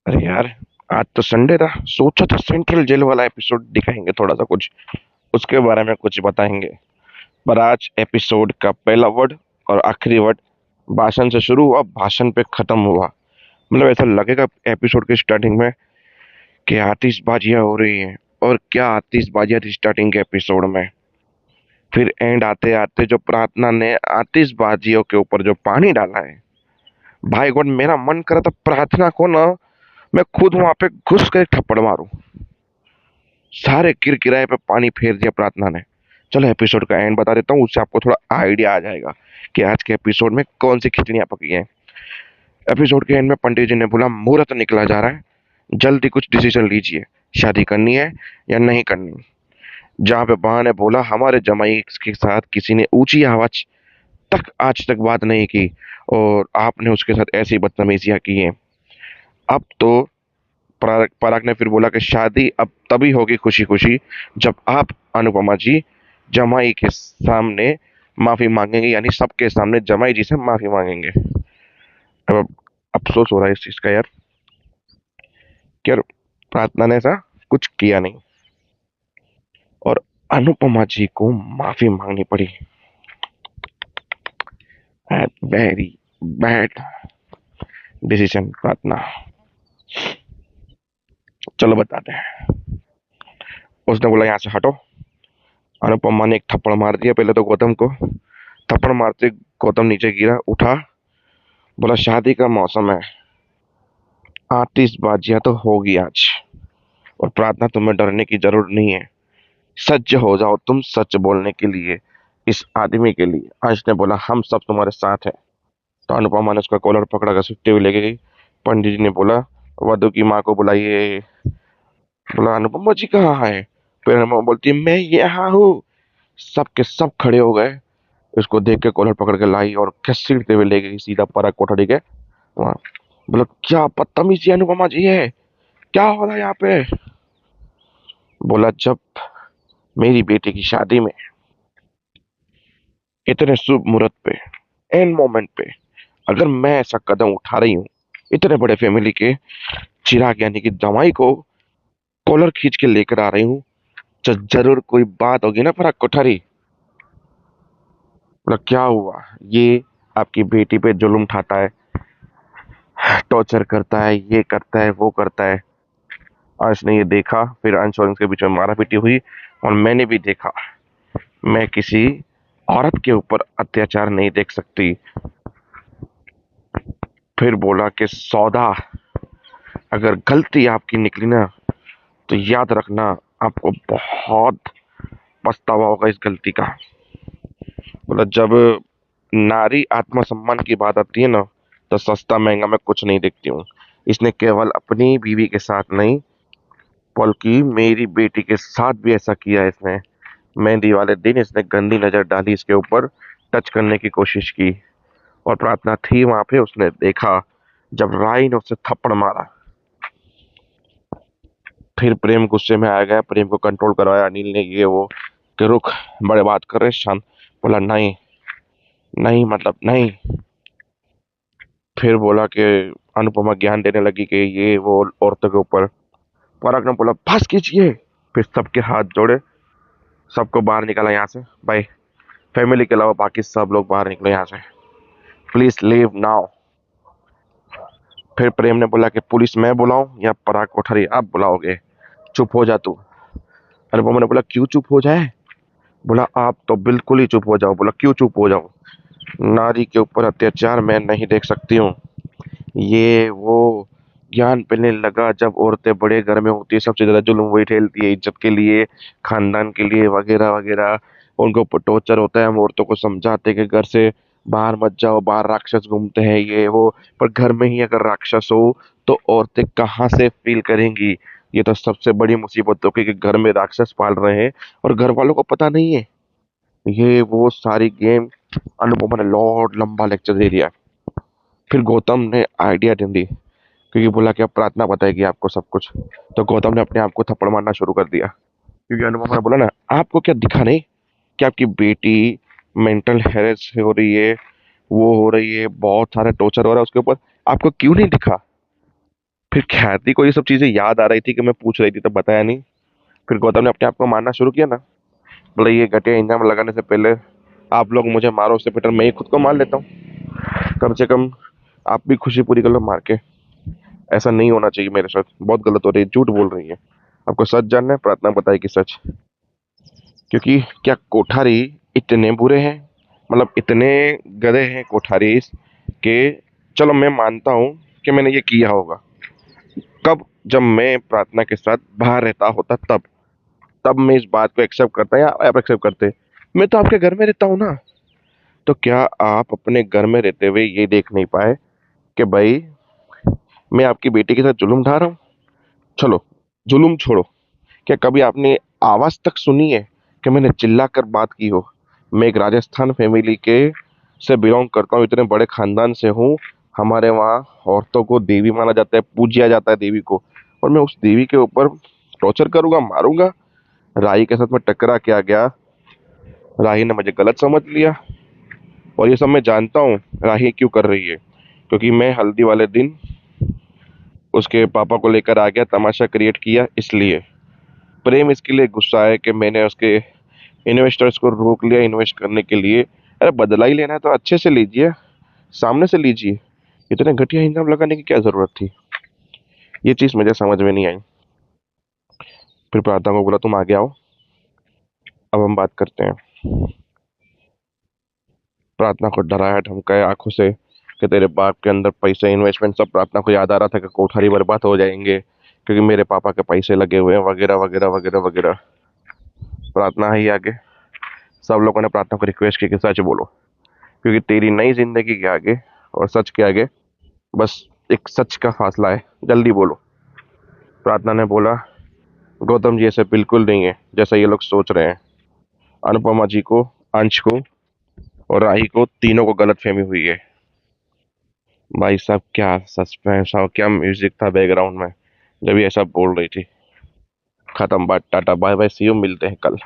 अरे यार, आज तो संडे था। सोचा था सेंट्रल जेल वाला एपिसोड दिखाएंगे, थोड़ा सा कुछ उसके बारे में कुछ बताएंगे। पर आज एपिसोड का पहला वर्ड और आखिरी वर्ड भाषण से शुरू हुआ, भाषण पे खत्म हुआ। मतलब ऐसा लगेगा एपिसोड के स्टार्टिंग में कि आतिशबाजियां हो रही हैं। और क्या आतिशबाजियां थी स्टार्टिंग के एपिसोड में। फिर एंड आते आते जो प्रार्थना ने आतिशबाजियों के ऊपर जो पानी डाला है, भाई गॉड, मेरा मन करा था प्रार्थना को ना मैं खुद वहां पे घुस कर थप्पड़ मारूं। सारे किरकिराए पे पानी फेर दिया प्रार्थना ने। चलो एपिसोड का एंड बता देता हूँ, उससे आपको थोड़ा आइडिया आ जाएगा कि आज के एपिसोड में कौन सी खिचड़ियां पकी हैं। एपिसोड के एंड में पंडित जी ने बोला मुहूर्त निकला जा रहा है, जल्दी कुछ डिसीजन लीजिए, शादी करनी है या नहीं करनी। जहां पे बहन ने बोला हमारे जमाई के साथ किसी ने ऊंची आवाज तक आज तक बात नहीं की, और आपने उसके साथ ऐसी बदतमीजियां की हैं। अब तो पराग पराग ने फिर बोला कि शादी अब तभी होगी खुशी खुशी जब आप अनुपमा जी जमाई के सामने माफी मांगेंगे, यानी सबके सामने जमाई जी से माफी मांगेंगे। अब अफसोस हो रहा है इस चीज का यार, कि यार प्रार्थना ने ऐसा कुछ किया नहीं और अनुपमा जी को माफी मांगनी पड़ी। वेरी बैड डिसीजन प्रार्थना। चलो बताते हैं। उसने बोला यहाँ से हटो। अनुपमा ने एक थप्पड़ मार दिया पहले तो गौतम को। थप्पड़ मारते गौतम नीचे गिरा, उठा, बोला शादी का मौसम है, आतिशबाजियां तो होगी आज। और प्रार्थना, तुम्हें डरने की जरूरत नहीं है, सज्ज हो जाओ तुम सच बोलने के लिए, इस आदमी के लिए। अंश ने बोला हम सब तुम्हारे साथ हैं। तो अनुपमा ने उसका कॉलर पकड़ा, घसीटते हुए लेके गई। पंडित जी ने बोला वधु की माँ को बुलाइए। बोला अनुपमा जी कहाँ है। फिर अनुपमा बोलती है मैं यहाँ हूँ। सब के सब खड़े हो गए। उसको देख के कॉलर पकड़ के लाई और घसीटते हुए ले गई सीधा पराग कोठरी के वहां। बोला क्या बदतमीजी अनुपमा जी है, क्या हो रहा है यहाँ पे। बोला जब मेरी बेटी की शादी में इतने शुभ मुहूर्त पे, एन मोमेंट पे, अगर मैं ऐसा कदम उठा रही हूँ, इतने बड़े फैमिली के चिराग यानी कि जमाई को कॉलर खींच के लेकर आ रही हूँ, तो जरूर कोई बात होगी ना पराग कोठारी। बोला क्या हुआ, ये आपकी बेटी पे जुल्म उठाता है, टॉर्चर करता है, ये करता है वो करता है। अंश ने ये देखा, फिर अंश और उसके बीच में मारा पीटी हुई। और मैंने भी देखा, मैं किसी औरत के ऊपर अत्याचार नहीं देख सकती। फिर बोला कि सौदा, अगर गलती आपकी निकली ना तो याद रखना आपको बहुत पछतावा होगा इस गलती का। बोला जब नारी आत्मसम्मान की बात आती है ना, तो सस्ता महंगा मैं कुछ नहीं देखती हूँ। इसने केवल अपनी बीवी के साथ नहीं, बल्कि मेरी बेटी के साथ भी ऐसा किया है इसने। मेहंदी वाले दिन इसने गंदी नजर डाली इसके ऊपर, टच करने की कोशिश की। और प्रार्थना थी वहां पे, उसने देखा जब राय ने उसे थप्पड़ मारा। फिर प्रेम गुस्से में आ गया, प्रेम को कंट्रोल करवाया अनिल ने, ये वो, कि रुक, बड़े बात कर रहे हैं, शांत। बोला नहीं, नहीं मतलब नहीं। फिर बोला कि अनुपमा ज्ञान देने लगी कि ये वो औरतों के ऊपर। पराग ने बोला बस कीजिए। फिर सबके हाथ जोड़े, सबको बाहर निकाला यहाँ से भाई। फैमिली के अलावा बाकी सब लोग बाहर निकले यहाँ से, प्लीज लीव नाउ। फिर प्रेम ने बोला कि पुलिस मैं बुलाऊं या पराग कोठरी आप बुलाओगे, चुप हो जा तू। अनुपमा ने बोला क्यों चुप हो जाए। बोला आप तो बिल्कुल ही चुप हो जाओ। बोला क्यों चुप हो जाओ, नारी के ऊपर अत्याचार मैं नहीं देख सकती हूँ, ये वो। ज्ञान मिलने लगा जब औरतें बड़े घर में होती है सबसे ज्यादा जुल्म वही ठेलती है, इज्जत के लिए, खानदान के लिए, वगैरह वगैरह। उनको ऊपर टॉर्चर होता है, हम औरतों को समझाते हैं कि घर से बाहर मत जाओ, बाहर राक्षस घूमते हैं ये वो। पर घर में ही अगर राक्षस हो तो औरतें कहाँ से फील करेंगी। ये तो सबसे बड़ी मुसीबत हो गई कि घर में राक्षस पाल रहे हैं और घर वालों को पता नहीं है। ये वो सारी गेम अनुपमा ने लॉर्ड लंबा लेक्चर दे दिया। फिर गौतम ने आइडिया दे दी, क्योंकि बोला कि अब प्रार्थना बताएगी आपको सब कुछ। तो गौतम ने अपने आप को थप्पड़ मारना शुरू कर दिया, क्योंकि अनुपमा ने बोला ना आपको क्या दिखा नहीं कि आपकी बेटी मेंटल हेरेस हो रही है, वो हो रही है, बहुत सारा टॉर्चर हो रहा है उसके ऊपर, आपको क्यों नहीं दिखा। फिर ख्याति को ये सब चीजें याद आ रही थी कि मैं पूछ रही थी, तब बताया नहीं। फिर गौतम ने अपने आप को मारना शुरू किया ना, बोले ये घटिया इंजाम लगाने से पहले आप लोग मुझे मारो, उससे बेटर मैं ही खुद को मार लेता हूँ। कम से कम आप भी खुशी पूरी कर लो मार के। ऐसा नहीं होना चाहिए मेरे साथ, बहुत गलत हो रही है, झूठ बोल रही है। आपको सच जानना है, प्रार्थना बताएगी सच। क्योंकि क्या कोठारी इतने बुरे हैं, मतलब इतने गधे हैं कोठारी के। चलो मैं मानता हूँ कि मैंने ये किया होगा। कब? जब मैं प्रार्थना के साथ बाहर रहता होता तब। तब मैं इस बात को एक्सेप्ट करता या आप एक्सेप्ट करते? मैं तो आपके घर में रहता हूँ ना। तो क्या आप अपने घर में रहते हुए ये देख नहीं पाए कि भाई मैं आपकी बेटी के साथ जुल्म ढा रहा हूँ? चलो, जुल्म छोड़ो, क्या कभी आपने आवाज तक सुनी है कि मैंने चिल्ला कर बात की हो? मैं एक राजस्थान फैमिली के से बिलोंग करता हूँ, इतने बड़े खानदान से हूँ। हमारे वहाँ औरतों को देवी माना जाता है, पूजिया जाता है देवी को। और मैं उस देवी के ऊपर टॉर्चर करूंगा, मारूंगा? राही के साथ में टकरा के आ गया, राही ने मुझे गलत समझ लिया। और ये सब मैं जानता हूँ राही क्यों कर रही है, क्योंकि मैं हल्दी वाले दिन उसके पापा को लेकर आ गया, तमाशा क्रिएट किया इसलिए। प्रेम इसके लिए गुस्सा है कि मैंने उसके इन्वेस्टर्स को रोक लिया इन्वेस्ट करने के लिए। अरे बदला ही लेना है तो अच्छे से लीजिए, सामने से लीजिए। इतने घटिया इंजाम लगाने की क्या जरूरत थी? ये चीज मुझे समझ में नहीं आई। फिर प्रार्थना को बोला तुम आगे आओ, अब हम बात करते हैं। प्रार्थना को डराया धमकाया आंखों से कि तेरे बाप के अंदर पैसे इन्वेस्टमेंट सब। प्रार्थना को याद आ रहा था कि कोठारी बर्बाद हो जाएंगे क्योंकि मेरे पापा के पैसे लगे हुए हैं, वगैरह वगैरह वगैरह वगैरह। प्रार्थना ही आगे। सब लोगों ने प्रार्थना को रिक्वेस्ट की कि सच बोलो, क्योंकि तेरी नई जिंदगी के आगे और सच के आगे बस एक सच का फासला है, जल्दी बोलो। प्रार्थना ने बोला गौतम जी ऐसे बिल्कुल नहीं है जैसा ये लोग सोच रहे हैं। अनुपमा जी को, अंश को और राही को, तीनों को गलत फहमी हुई है। भाई साहब क्या सस्पेंस और क्या म्यूजिक था बैकग्राउंड में जब ये ऐसा बोल रही थी। खत्म बात, tata bye bye, see you, मिलते हैं कल।